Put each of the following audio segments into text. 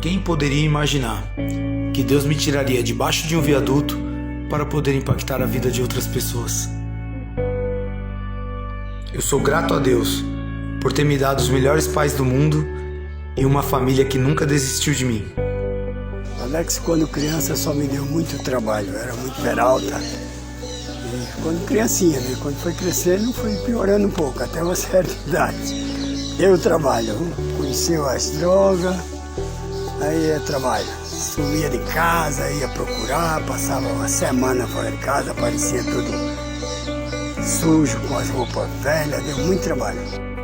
Quem poderia imaginar que Deus me tiraria debaixo de um viaduto para poder impactar a vida de outras pessoas? Eu sou grato a Deus por ter me dado os melhores pais do mundo e uma família que nunca desistiu de mim. Alex, quando criança, só me deu muito trabalho, era muito peralta. E quando criancinha, né? Quando foi crescendo, foi piorando um pouco, até uma certa idade. Deu trabalho, conheceu as drogas, aí é trabalho. Sumia de casa, ia procurar, passava uma semana fora de casa, aparecia tudo sujo, com as roupas velhas, deu muito trabalho.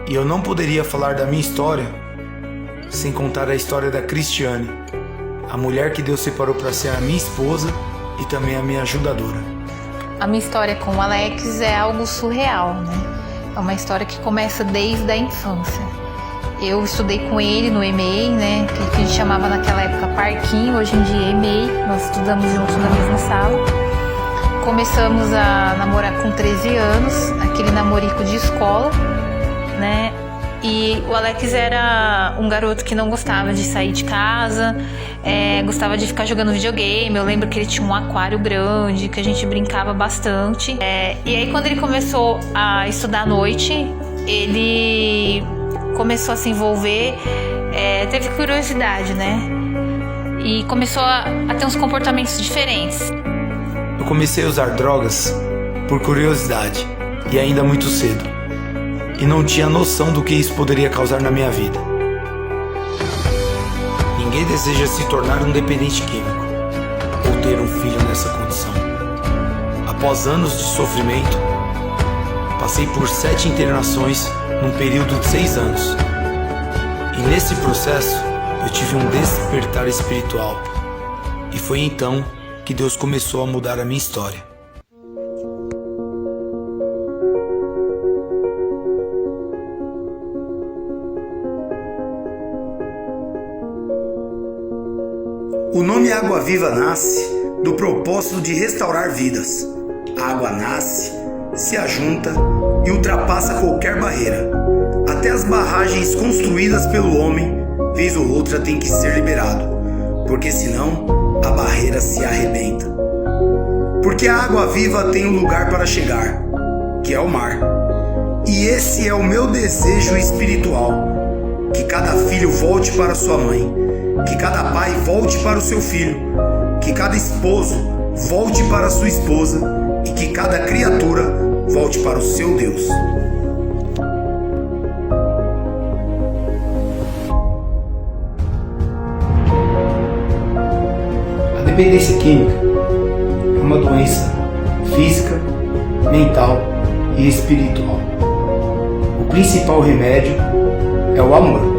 E eu não poderia falar da minha história sem contar a história da Cristiane, a mulher que Deus separou para ser a minha esposa e também a minha ajudadora. A minha história com o Alex é algo surreal, né? É uma história que começa desde a infância. Eu estudei com ele no EMEI, né? Que a gente chamava naquela época Parquinho, hoje em dia EMEI. Nós estudamos juntos na mesma sala. Começamos a namorar com 13 anos, aquele namorico de escola, né? E o Alex era um garoto que não gostava de sair de casa, gostava de ficar jogando videogame. Eu lembro que ele tinha um aquário grande, que a gente brincava bastante. E aí quando ele começou a estudar à noite, ele começou a se envolver, teve curiosidade, né? E começou a ter uns comportamentos diferentes. Eu comecei a usar drogas por curiosidade e ainda muito cedo. E não tinha noção do que isso poderia causar na minha vida. Ninguém deseja se tornar um dependente químico ou ter um filho nessa condição. Após anos de sofrimento, passei por 7 internações num período de 6 anos. E nesse processo, eu tive um despertar espiritual. E foi então que Deus começou a mudar a minha história. O nome Água Viva nasce do propósito de restaurar vidas. A água nasce, se ajunta e ultrapassa qualquer barreira. Até as barragens construídas pelo homem, vez ou outra, tem que ser liberado, porque senão a barreira se arrebenta. Porque a água viva tem um lugar para chegar, que é o mar. E esse é o meu desejo espiritual, que cada filho volte para sua mãe, que cada pai volte para o seu filho, que cada esposo volte para a sua esposa e que cada criatura volte para o seu Deus. A dependência química é uma doença física, mental e espiritual. O principal remédio é o amor.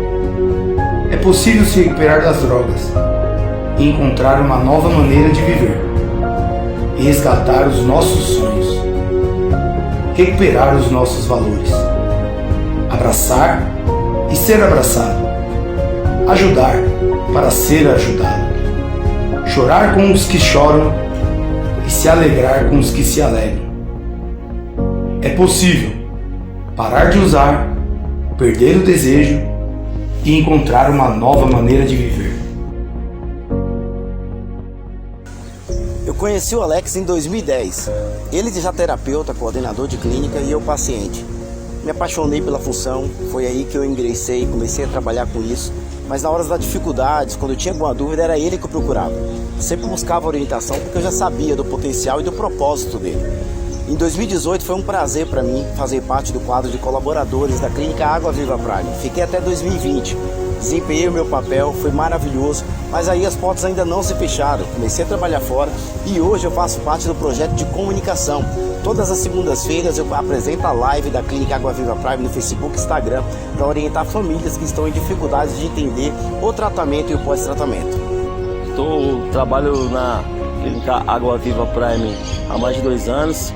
É possível se recuperar das drogas e encontrar uma nova maneira de viver e resgatar os nossos sonhos, recuperar os nossos valores, abraçar e ser abraçado, ajudar para ser ajudado, chorar com os que choram e se alegrar com os que se alegram. É possível parar de usar, perder o desejo e encontrar uma nova maneira de viver. Eu conheci o Alex em 2010. Ele já terapeuta, coordenador de clínica e eu paciente. Me apaixonei pela função, foi aí que eu ingressei, comecei a trabalhar com isso. Mas na hora das dificuldades, quando eu tinha alguma dúvida, era ele que eu procurava. Sempre buscava orientação porque eu já sabia do potencial e do propósito dele. Em 2018 foi um prazer para mim fazer parte do quadro de colaboradores da Clínica Água Viva Prime. Fiquei até 2020, desempenhei o meu papel, foi maravilhoso, mas aí as portas ainda não se fecharam. Comecei a trabalhar fora e hoje eu faço parte do projeto de comunicação. Todas as segundas-feiras eu apresento a live da Clínica Água Viva Prime no Facebook e Instagram para orientar famílias que estão em dificuldades de entender o tratamento e o pós-tratamento. Trabalho na Clínica Água Viva Prime há mais de 2 anos.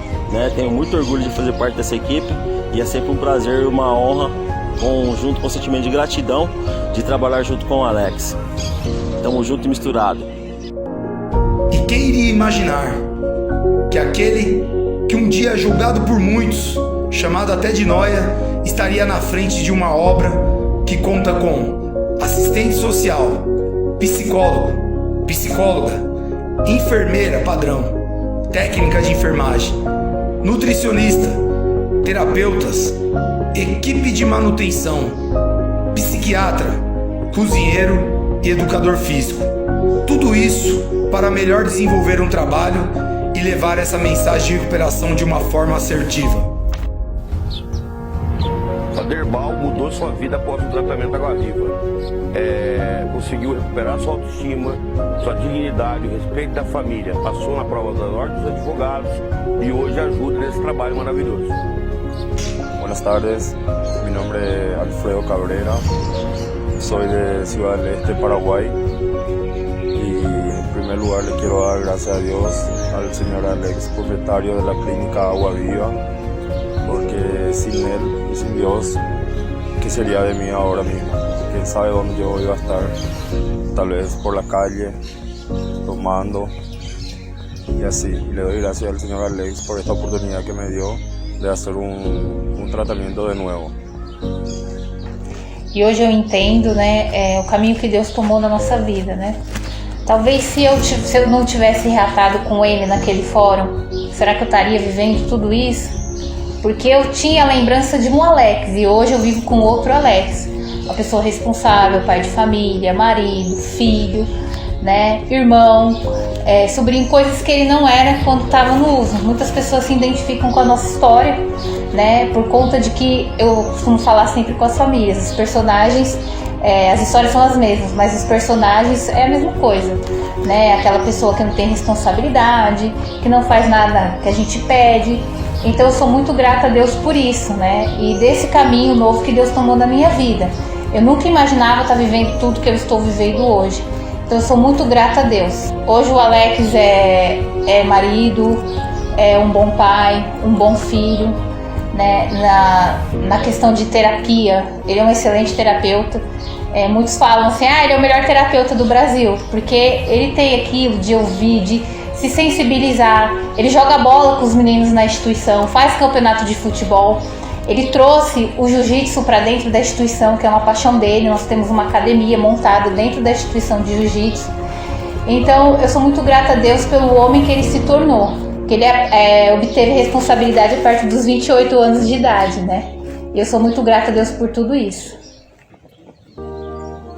Tenho muito orgulho de fazer parte dessa equipe e é sempre um prazer e uma honra, junto com o sentimento de gratidão, de trabalhar junto com o Alex. Tamo junto e misturado. E quem iria imaginar que aquele que um dia julgado por muitos, chamado até de nóia, estaria na frente de uma obra que conta com assistente social, psicólogo, psicóloga, enfermeira padrão, técnica de enfermagem, nutricionista, terapeutas, equipe de manutenção, psiquiatra, cozinheiro e educador físico. Tudo isso para melhor desenvolver um trabalho e levar essa mensagem de recuperação de uma forma assertiva. Aderbal mudou sua vida após o tratamento Água Viva. Conseguiu recuperar sua autoestima, sua dignidade, o respeito da família. Passou na prova da ordem dos advogados e hoje ajuda nesse trabalho maravilhoso. Buenas tardes, mi nombre es Alfredo Cabrera, soy de Ciudad del Este, Paraguay, y en primer lugar le quiero dar gracias a Dios, al señor Alex, propietario de la clínica Agua Viva, porque sin él y sin Dios, ¿qué sería de mí ahora mismo? ¿Quién sabe dónde yo iba a estar? Tal vez por la calle, tomando, y así. Y le doy gracias al señor Alex por esta oportunidad que me dio de hacer um tratamento de novo. E hoje eu entendo, né, o caminho que Deus tomou na nossa vida, né? Talvez se eu não tivesse reatado com ele naquele fórum, será que eu estaria vivendo tudo isso? Porque eu tinha a lembrança de um Alex e hoje eu vivo com outro Alex. Uma pessoa responsável, pai de família, marido, filho, né, irmão, sobrinho, coisas que ele não era quando estava no uso. Muitas pessoas se identificam com a nossa história, né, por conta de que eu costumo falar sempre com as famílias, os personagens, as histórias são as mesmas, mas os personagens é a mesma coisa, né, aquela pessoa que não tem responsabilidade, que não faz nada que a gente pede. Então eu sou muito grata a Deus por isso, né, e desse caminho novo que Deus tomou na minha vida. Eu nunca imaginava estar vivendo tudo que eu estou vivendo hoje. Então eu sou muito grata a Deus. Hoje o Alex é marido, é um bom pai, um bom filho, né? Na questão de terapia, ele é um excelente terapeuta. Muitos falam assim, ele é o melhor terapeuta do Brasil, porque ele tem aquilo de ouvir, de se sensibilizar. Ele joga bola com os meninos na instituição, faz campeonato de futebol. Ele trouxe o jiu-jitsu para dentro da instituição, que é uma paixão dele. Nós temos uma academia montada dentro da instituição de jiu-jitsu. Então, eu sou muito grata a Deus pelo homem que ele se tornou. Que ele obteve responsabilidade a partir dos 28 anos de idade, né? E eu sou muito grata a Deus por tudo isso.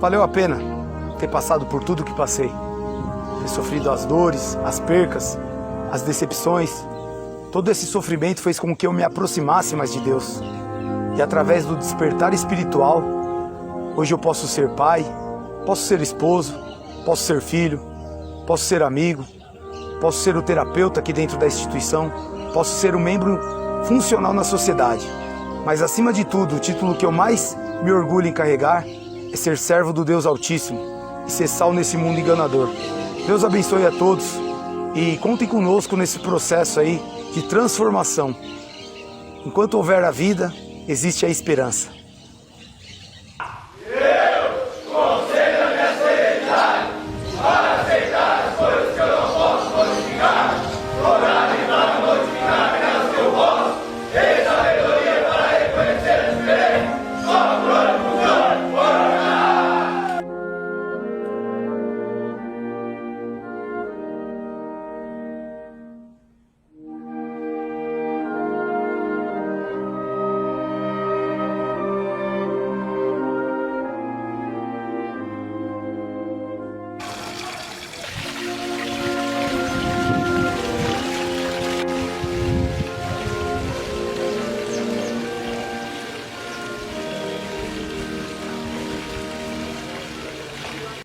Valeu a pena ter passado por tudo que passei. Ter sofrido as dores, as percas, as decepções. Todo esse sofrimento fez com que eu me aproximasse mais de Deus. E através do despertar espiritual, hoje eu posso ser pai, posso ser esposo, posso ser filho, posso ser amigo, posso ser o terapeuta aqui dentro da instituição, posso ser um membro funcional na sociedade. Mas acima de tudo, o título que eu mais me orgulho em carregar é ser servo do Deus Altíssimo e ser sal nesse mundo enganador. Deus abençoe a todos e contem conosco nesse processo aí de transformação. Enquanto houver a vida, existe a esperança.